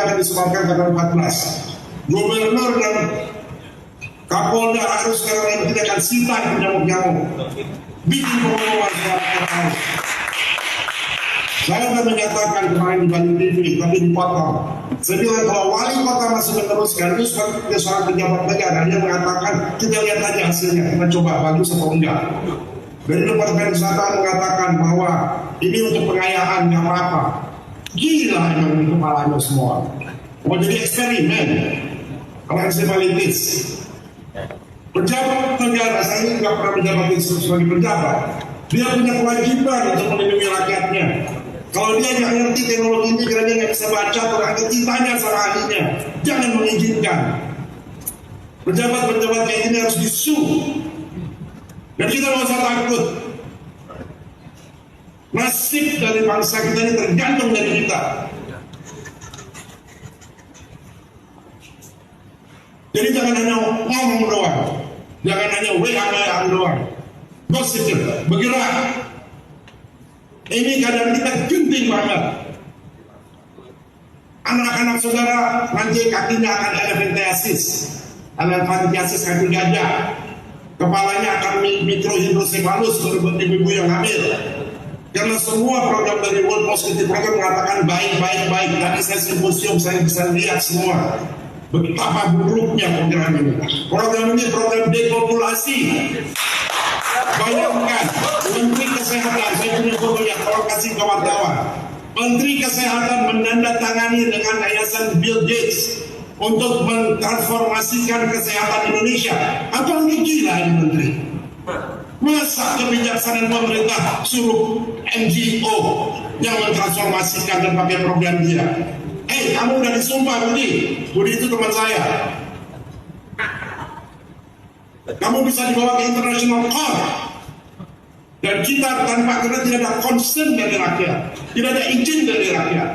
akan disebarkan tanggal 14. Gubernur dan Kapolda harus sekarang ini tidak akan sita nyamuk-nyamuk. Bikin pengumuman secara. Saya sudah menyatakan kemarin di Bali TV, tapi dipotong. Saya bilang kalau wali kota masih meneruskan, itu seperti seorang pejabat negara, dia mengatakan kita lihat aja hasilnya, kita coba bagus atau enggak. Dari Departemen Kesehatan mengatakan bahwa ini untuk pengayaan, nggak apa-apa. Gila emang ini kepalanya semua. Mau jadi eksperimen, kalau encephalitis. Pejabat negara, saya ini nggak pernah menjabat sebagai pejabat. Dia punya kewajiban untuk melindungi rakyatnya. Kalau dia nggak ngerti teknologi ini, karena dia nggak bisa baca atau nggak ngerti, tanya sama ahlinya. Jangan mengizinkan. Pejabat-pejabat kayak ini harus disu. Dan kita nggak usah takut. Nasib dari bangsa kita ini tergantung dari kita. Jadi jangan hanya ngomong doang, jangan hanya WA doang, gosip, bergerak. Ini keadaan kita genting banget. Anak-anak saudara nanti kakinya akan elephantiasis kaki gajah, kepalanya akan mikrohidrosefalus menurut ibu-ibu yang hamil. Karena semua program dari World Positive Program mengatakan baik. Tadi saya simposium, saya bisa lihat semua betapa buruknya program ini. Program ini program depopulasi. Bayangkan, Menteri Kesehatan, saya punya fotonya, kalau kasih ke wartawan. Menteri Kesehatan menandatangani dengan Yayasan Bill Gates untuk mentransformasikan kesehatan Indonesia. Apa ini gila ini Menteri? Masa kebijaksanaan pemerintah suruh NGO yang mentransformasikan dan pakai program dia? Kamu udah disumpah Budi itu teman saya. Kamu bisa dibawa ke international court. Dan kita tanpa karena tidak ada concern dari rakyat, tidak ada izin dari rakyat.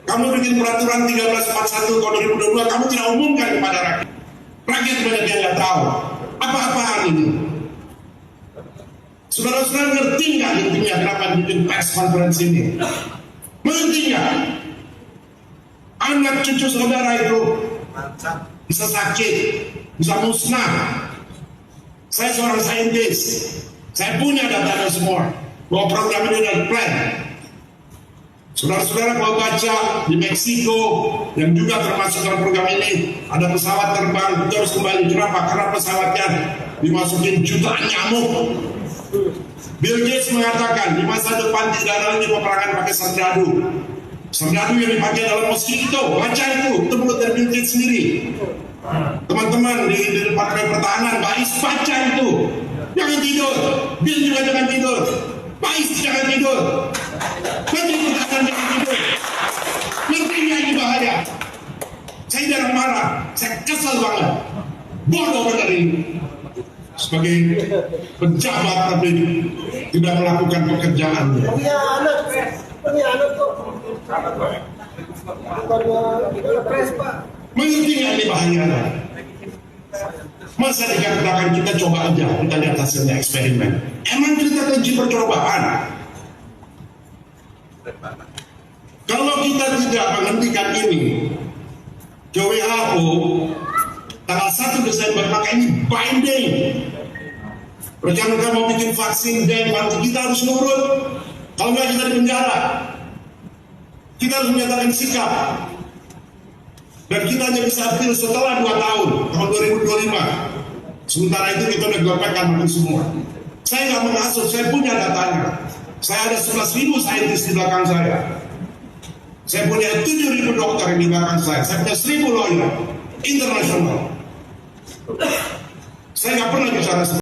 Kamu bikin peraturan 1341 tahun 2022, kamu tidak umumkan kepada rakyat. Rakyat banyak yang nggak tahu apa-apaan ini. Saudara-saudara ngerti nggak intinya kenapa bikin press conference ini? Mengerti nggak? Anak cucu saudara itu bisa sakit, bisa musnah. Saya seorang saintis, saya punya datanya semua bahwa program ini adalah plan. Saudara-saudara kalau baca di Meksiko yang juga termasuk dalam program ini ada pesawat terbang terus kembali. Kenapa? Karena pesawatnya dimasukin jutaan nyamuk. Bill Gates mengatakan di masa depan tidak ada lagi peperangan pakai serdadu. Serdadu yang dipakai dalam mosquito. Baca itu mulut dari Bill Gates sendiri. Teman-teman di Departemen Pertahanan, Bais baca itu. Jangan tidur. Bill juga jangan tidur. Bais jangan tidur. Menteri Pertahanan jangan tidur. Menterinya ini bahaya. Saya jarang marah. Saya kesal banget. Bodoh benar ini. Sebagai pejabat tapi tidak melakukan pekerjaannya. Punya anak kok. Mengerti nggak ini bahayanya? Masa dikatakan kita coba aja, kita lihat hasilnya eksperimen. Emang kita uji percobaan? Kalau kita tidak menghentikan ini ke WHO tanggal 1 Desember, maka ini binding. Rekan-rekan mau bikin vaksin dan kita harus nurut. Kalau nggak kita di penjara. Kita harus menyatakan sikap. Dan kita hanya bisa appeal setelah 2 tahun, tahun 2025. Sementara itu kita udah gopekan mati semua. Saya nggak mengasut, saya punya datanya. Saya ada 11.000 saintis di belakang saya. Saya punya 7.000 dokter yang di belakang saya. Saya punya 1.000 lawyer internasional. Saya nggak pernah bicara